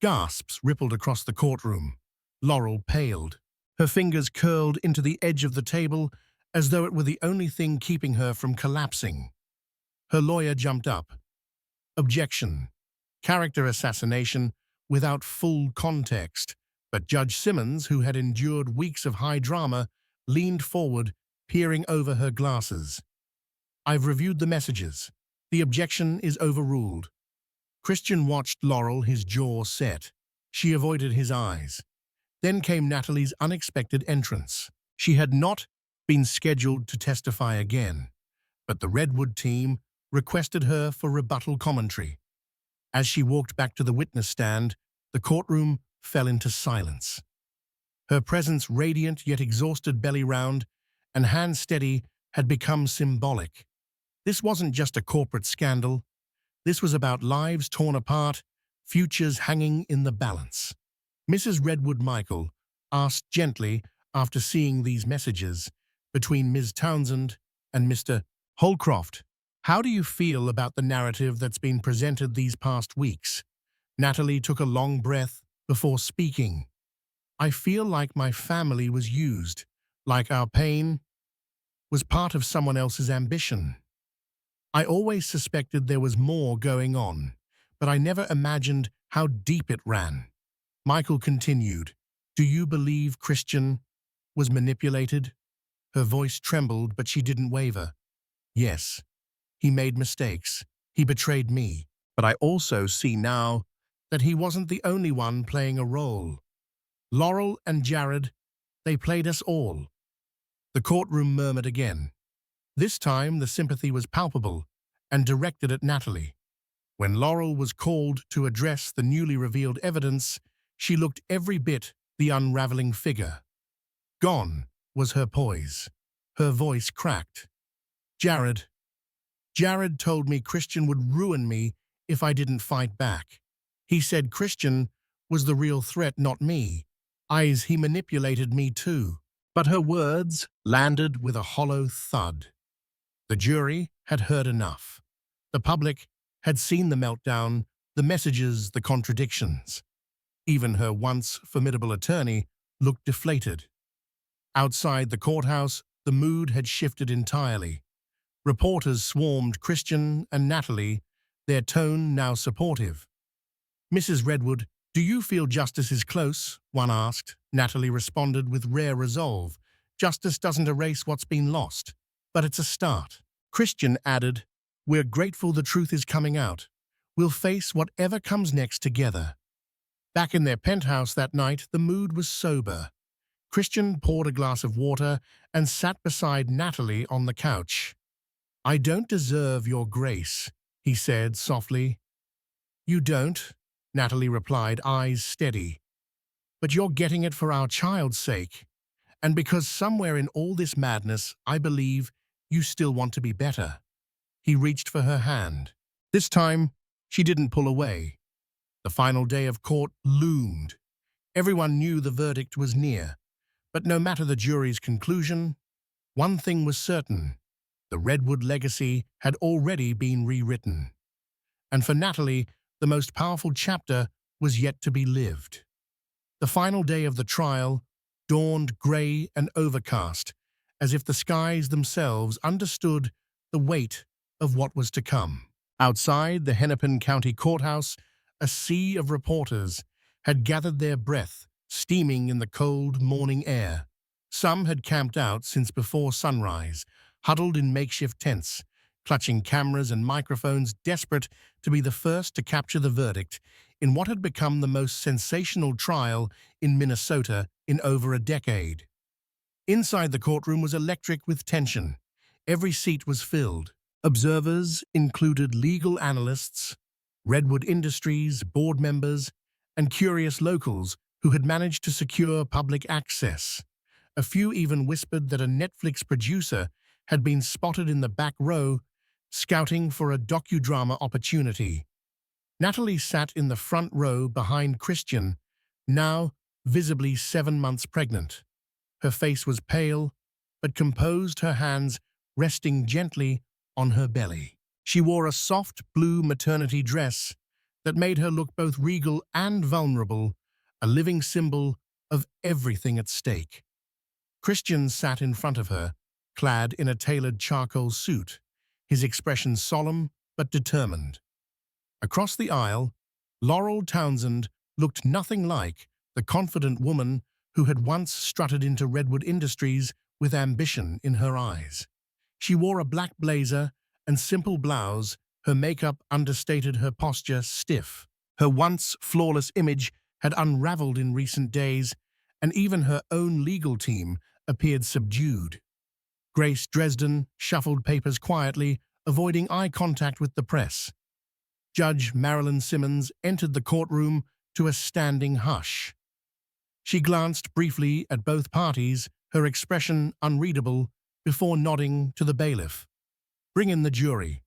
Gasps rippled across the courtroom. Laurel paled. Her fingers curled into the edge of the table as though it were the only thing keeping her from collapsing. Her lawyer jumped up. "Objection. Character assassination without full context." But Judge Simmons, who had endured weeks of high drama, leaned forward, peering over her glasses. "I've reviewed the messages. The objection is overruled." Christian watched Laurel, his jaw set. She avoided his eyes. Then came Natalie's unexpected entrance. She had not been scheduled to testify again, but the Redwood team requested her for rebuttal commentary. As she walked back to the witness stand, the courtroom fell into silence. Her presence, radiant yet exhausted, belly round and hands steady, had become symbolic. This wasn't just a corporate scandal. This was about lives torn apart, futures hanging in the balance. Mrs. Redwood, Michael asked gently after seeing these messages between Ms. Townsend and Mr. Holcroft, "How do you feel about the narrative that's been presented these past weeks?" Natalie took a long breath before speaking. "I feel like my family was used, like our pain was part of someone else's ambition. I always suspected there was more going on, but I never imagined how deep it ran." Michael continued, "Do you believe Christian was manipulated?" Her voice trembled, but she didn't waver. "Yes. He made mistakes. He betrayed me. But I also see now that he wasn't the only one playing a role. Laurel and Jared, they played us all." The courtroom murmured again. This time the sympathy was palpable and directed at Natalie. When Laurel was called to address the newly revealed evidence, she looked every bit the unraveling figure. Gone was her poise. Her voice cracked. Jared told me Christian would ruin me if I didn't fight back. He said Christian was the real threat, not me. He manipulated me too." But her words landed with a hollow thud. The jury had heard enough. The public had seen the meltdown, the messages, the contradictions. Even her once formidable attorney looked deflated. Outside the courthouse, the mood had shifted entirely. Reporters swarmed Christian and Natalie, their tone now supportive. "Mrs. Redwood, do you feel justice is close?" one asked. Natalie responded with rare resolve. "Justice doesn't erase what's been lost, but it's a start." Christian added, "We're grateful the truth is coming out. We'll face whatever comes next together." Back in their penthouse that night, the mood was sober. Christian poured a glass of water and sat beside Natalie on the couch. "I don't deserve your grace," he said softly. "You don't," Natalie replied, eyes steady. "But you're getting it for our child's sake. And because somewhere in all this madness, I believe you still want to be better." He reached for her hand. This time, she didn't pull away. The final day of court loomed. Everyone knew the verdict was near. But no matter the jury's conclusion, one thing was certain: the Redwood legacy had already been rewritten. And for Natalie, the most powerful chapter was yet to be lived. The final day of the trial dawned grey and overcast, as if the skies themselves understood the weight of what was to come. Outside the Hennepin County Courthouse, a sea of reporters had gathered their breath, steaming in the cold morning air. Some had camped out since before sunrise, huddled in makeshift tents, clutching cameras and microphones, desperate to be the first to capture the verdict in what had become the most sensational trial in Minnesota in over a decade. Inside the courtroom was electric with tension. Every seat was filled. Observers included legal analysts, Redwood Industries, board members, and curious locals who had managed to secure public access. A few even whispered that a Netflix producer had been spotted in the back row, scouting for a docudrama opportunity. Natalie sat in the front row behind Christian, now visibly 7 months pregnant. Her face was pale, but composed, her hands resting gently on her belly. She wore a soft blue maternity dress that made her look both regal and vulnerable, a living symbol of everything at stake. Christian sat in front of her, clad in a tailored charcoal suit, his expression solemn but determined. Across the aisle, Laurel Townsend looked nothing like the confident woman who had once strutted into Redwood Industries with ambition in her eyes. She wore a black blazer and simple blouse, her makeup understated her posture stiff. Her once flawless image had unraveled in recent days, and even her own legal team appeared subdued. Grace Dresden shuffled papers quietly, avoiding eye contact with the press. Judge Marilyn Simmons entered the courtroom to a standing hush. She glanced briefly at both parties, her expression unreadable, before nodding to the bailiff. "Bring in the jury."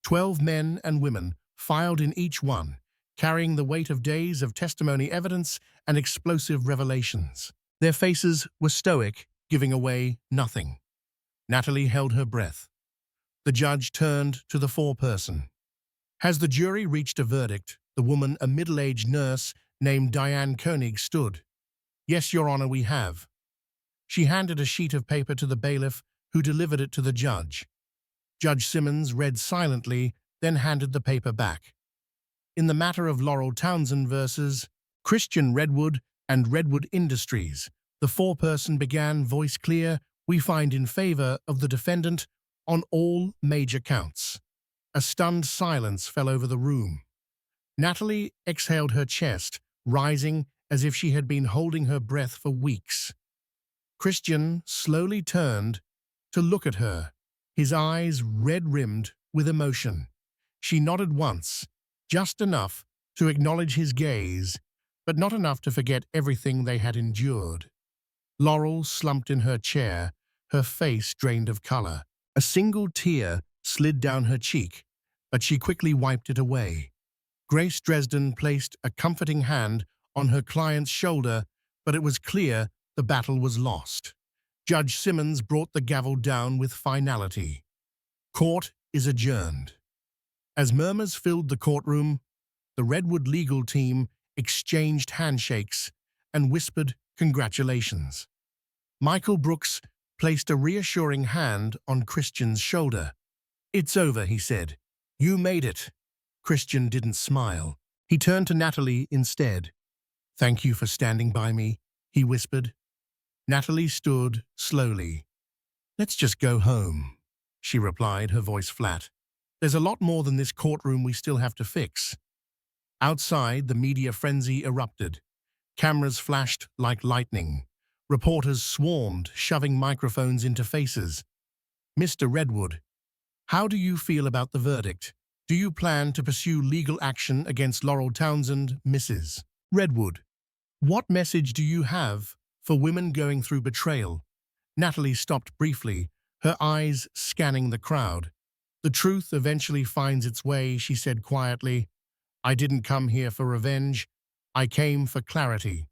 12 men and women filed in each one, carrying the weight of days of testimony, evidence, and explosive revelations. Their faces were stoic, giving away nothing. Natalie held her breath. The judge turned to the foreperson. "Has the jury reached a verdict?" The woman, a middle-aged nurse named Diane Koenig, stood. "Yes, Your Honor, we have." She handed a sheet of paper to the bailiff, who delivered it to the judge. Judge Simmons read silently, then handed the paper back. "In the matter of Laurel Townsend versus Christian Redwood and Redwood Industries," the foreperson began, voice clear, "we find in favor of the defendant on all major counts." A stunned silence fell over the room. Natalie exhaled her chest, rising as if she had been holding her breath for weeks. Christian slowly turned to look at her, his eyes red-rimmed with emotion. She nodded once, just enough to acknowledge his gaze, but not enough to forget everything they had endured. Laurel slumped in her chair, her face drained of color. A single tear slid down her cheek, but she quickly wiped it away. Grace Dresden placed a comforting hand on her client's shoulder, but it was clear the battle was lost. Judge Simmons brought the gavel down with finality. Court is adjourned. As murmurs filled the courtroom, the Redwood legal team exchanged handshakes and whispered congratulations. Michael Brooks placed a reassuring hand on Christian's shoulder. "It's over," he said. "You made it." Christian didn't smile. He turned to Natalie instead. "Thank you for standing by me," he whispered. Natalie stood slowly. "Let's just go home," she replied, her voice flat. "There's a lot more than this courtroom we still have to fix." Outside, the media frenzy erupted. Cameras flashed like lightning. Reporters swarmed, shoving microphones into faces. "Mr. Redwood, how do you feel about the verdict? Do you plan to pursue legal action against Laurel Townsend, Mrs. Redwood? What message do you have for women going through betrayal?" Natalie stopped briefly, her eyes scanning the crowd. "The truth eventually finds its way," she said quietly. "I didn't come here for revenge. I came for clarity."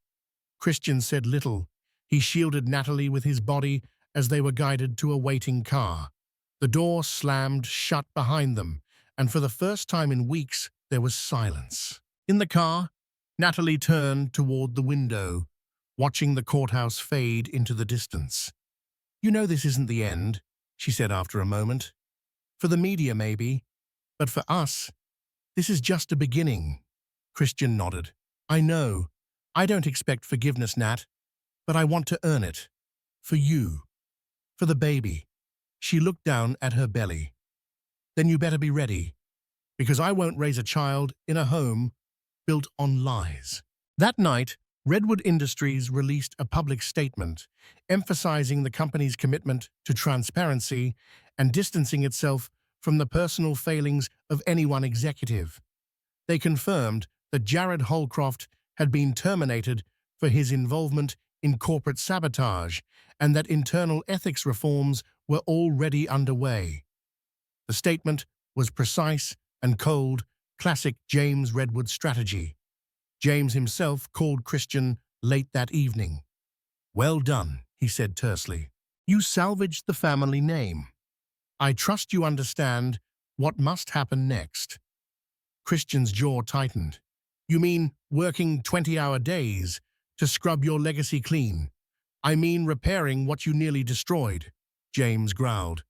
Christian said little. He shielded Natalie with his body as they were guided to a waiting car. The door slammed shut behind them, and for the first time in weeks, there was silence. In the car, Natalie turned toward the window, watching the courthouse fade into the distance. "You know this isn't the end," she said after a moment. "For the media, maybe, but for us, this is just a beginning." Christian nodded. "I know. I don't expect forgiveness, Nat, but I want to earn it. For you. For the baby." She looked down at her belly. "Then you better be ready, because I won't raise a child in a home built on lies." That night, Redwood Industries released a public statement emphasizing the company's commitment to transparency and distancing itself from the personal failings of any one executive. They confirmed that Jared Holcroft had been terminated for his involvement in corporate sabotage and that internal ethics reforms were already underway. The statement was precise and cold, classic James Redwood strategy. James himself called Christian late that evening. "Well done," he said tersely. "You salvaged the family name. I trust you understand what must happen next." Christian's jaw tightened. "You mean working 20-hour days to scrub your legacy clean?" "I mean repairing what you nearly destroyed," James growled.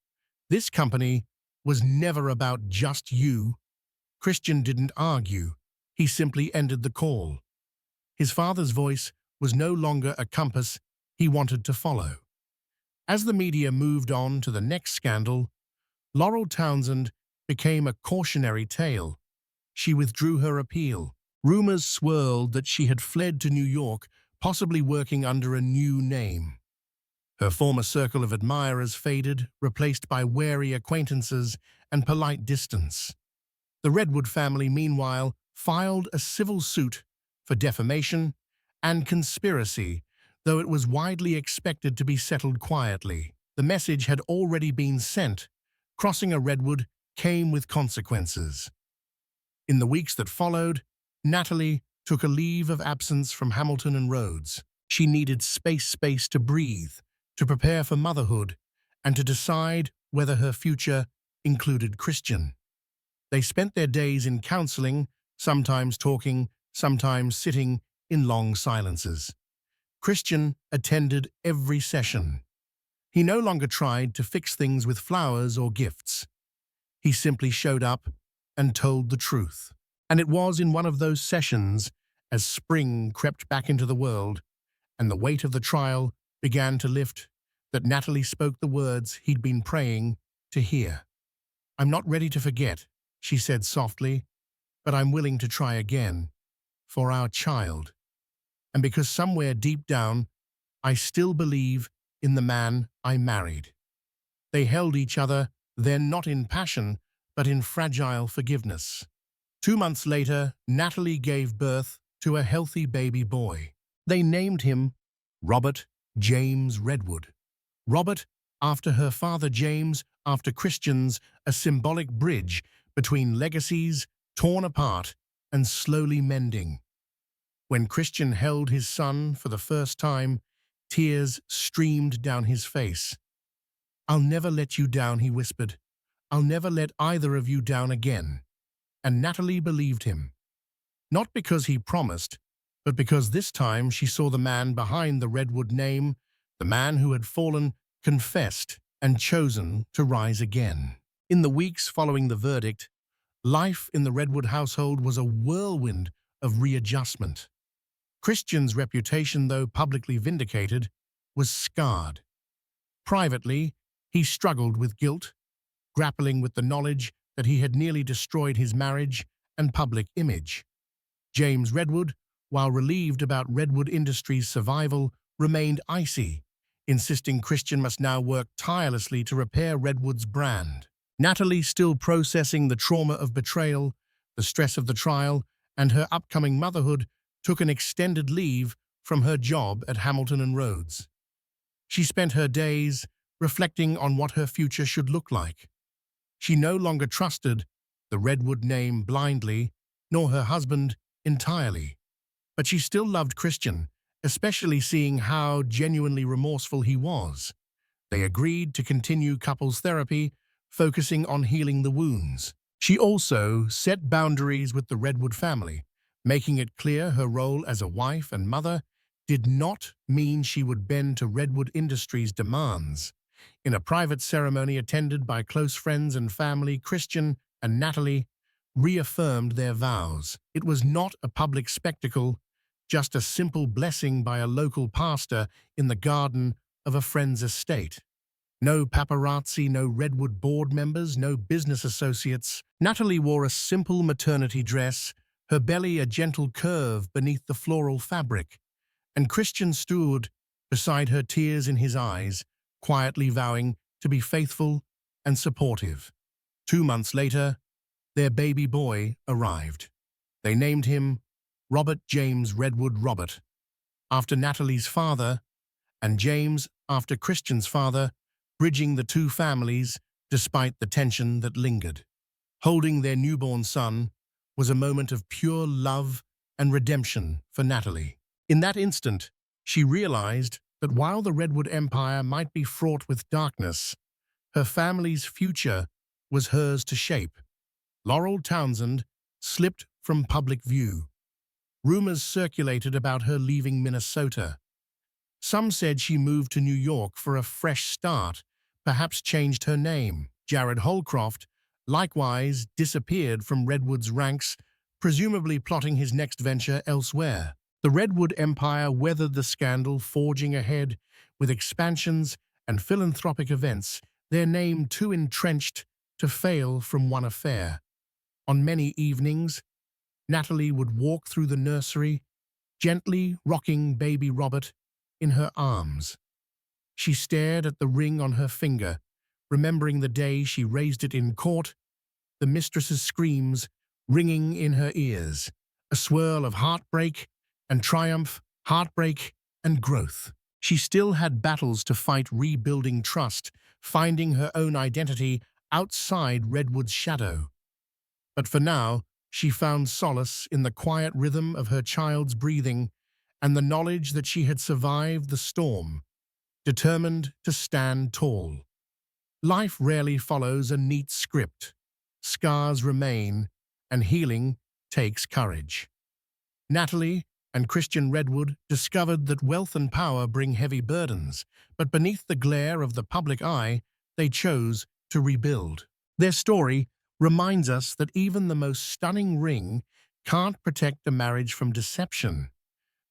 "This company was never about just you." Christian didn't argue. He simply ended the call. His father's voice was no longer a compass he wanted to follow. As the media moved on to the next scandal, Laurel Townsend became a cautionary tale. She withdrew her appeal. Rumors swirled that she had fled to New York, possibly working under a new name. Her former circle of admirers faded, replaced by wary acquaintances and polite distance. The Redwood family, meanwhile, filed a civil suit for defamation and conspiracy, though it was widely expected to be settled quietly. The message had already been sent. Crossing a Redwood came with consequences. In the weeks that followed, Natalie took a leave of absence from Hamilton and Rhodes. She needed space to breathe, to prepare for motherhood, and to decide whether her future included Christian. They spent their days in counseling, sometimes talking, sometimes sitting in long silences. Christian attended every session. He no longer tried to fix things with flowers or gifts. He simply showed up and told the truth. And it was in one of those sessions, as spring crept back into the world and the weight of the trial began to lift, that Natalie spoke the words he'd been praying to hear. "I'm not ready to forget," she said softly, "but I'm willing to try again, for our child. And because somewhere deep down, I still believe in the man I married." They held each other, then not in passion, but in fragile forgiveness. 2 months later, Natalie gave birth to a healthy baby boy. They named him Robert James Redwood. Robert, after her father James, after Christian's, a symbolic bridge between legacies torn apart and slowly mending. When Christian held his son for the first time, tears streamed down his face. "I'll never let you down," he whispered. "I'll never let either of you down again." And Natalie believed him. Not because he promised, but because this time she saw the man behind the Redwood name, the man who had fallen, confessed, and chosen to rise again. In the weeks following the verdict, life in the Redwood household was a whirlwind of readjustment. Christian's reputation, though publicly vindicated, was scarred. Privately, he struggled with guilt, grappling with the knowledge that he had nearly destroyed his marriage and public image. James Redwood, while relieved about Redwood Industries' survival, remained icy, insisting Christian must now work tirelessly to repair Redwood's brand. Natalie, still processing the trauma of betrayal, the stress of the trial, and her upcoming motherhood, took an extended leave from her job at Hamilton and Rhodes. She spent her days reflecting on what her future should look like. She no longer trusted the Redwood name blindly, nor her husband entirely. But she still loved Christian especially seeing how genuinely remorseful he was. They agreed to continue couples therapy, focusing on healing the wounds. She also set boundaries with the Redwood family, making it clear her role as a wife and mother did not mean she would bend to Redwood Industries' demands. In a private ceremony attended by close friends and family, Christian and Natalie reaffirmed their vows. It was not a public spectacle, just a simple blessing by a local pastor in the garden of a friend's estate. No paparazzi, no Redwood board members, no business associates. Natalie wore a simple maternity dress, her belly a gentle curve beneath the floral fabric, and Christian stood beside her, tears in his eyes, quietly vowing to be faithful and supportive. 2 months later, their baby boy arrived. They named him Robert James Redwood Robert, after Natalie's father, and James after Christian's father, bridging the two families despite the tension that lingered. Holding their newborn son was a moment of pure love and redemption for Natalie. In that instant, she realized that while the Redwood Empire might be fraught with darkness, her family's future was hers to shape. Laurel Townsend slipped from public view. Rumors circulated about her leaving Minnesota. Some said she moved to New York for a fresh start, perhaps changed her name. Jared Holcroft likewise disappeared from Redwood's ranks, presumably plotting his next venture elsewhere. The Redwood Empire weathered the scandal, forging ahead with expansions and philanthropic events, their name too entrenched to fail from one affair. On many evenings, Natalie would walk through the nursery, gently rocking baby Robert in her arms. She stared at the ring on her finger, remembering the day she raised it in court, the mistress's screams ringing in her ears, a swirl of heartbreak and triumph, heartbreak and growth. She still had battles to fight, rebuilding trust, finding her own identity outside Redwood's shadow. But for now, she found solace in the quiet rhythm of her child's breathing and the knowledge that she had survived the storm, determined to stand tall. Life rarely follows a neat script. Scars remain, and healing takes courage. Natalie and Christian Redwood discovered that wealth and power bring heavy burdens, but beneath the glare of the public eye, they chose to rebuild. Their story reminds us that even the most stunning ring can't protect a marriage from deception,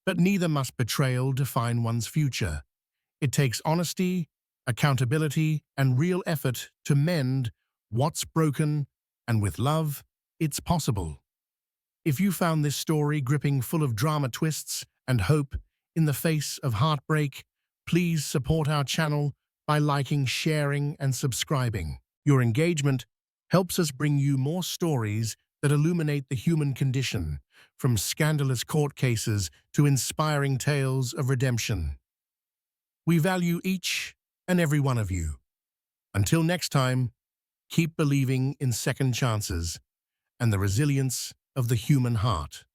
but neither must betrayal define one's future. It takes honesty, accountability, and real effort to mend what's broken, and with love, it's possible. If you found this story gripping, full of drama twists and hope in the face of heartbreak, please support our channel by liking, sharing, and subscribing. Your engagement helps us bring you more stories that illuminate the human condition, from scandalous court cases to inspiring tales of redemption. We value each and every one of you. Until next time, keep believing in second chances and the resilience of the human heart.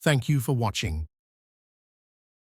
Thank you for watching.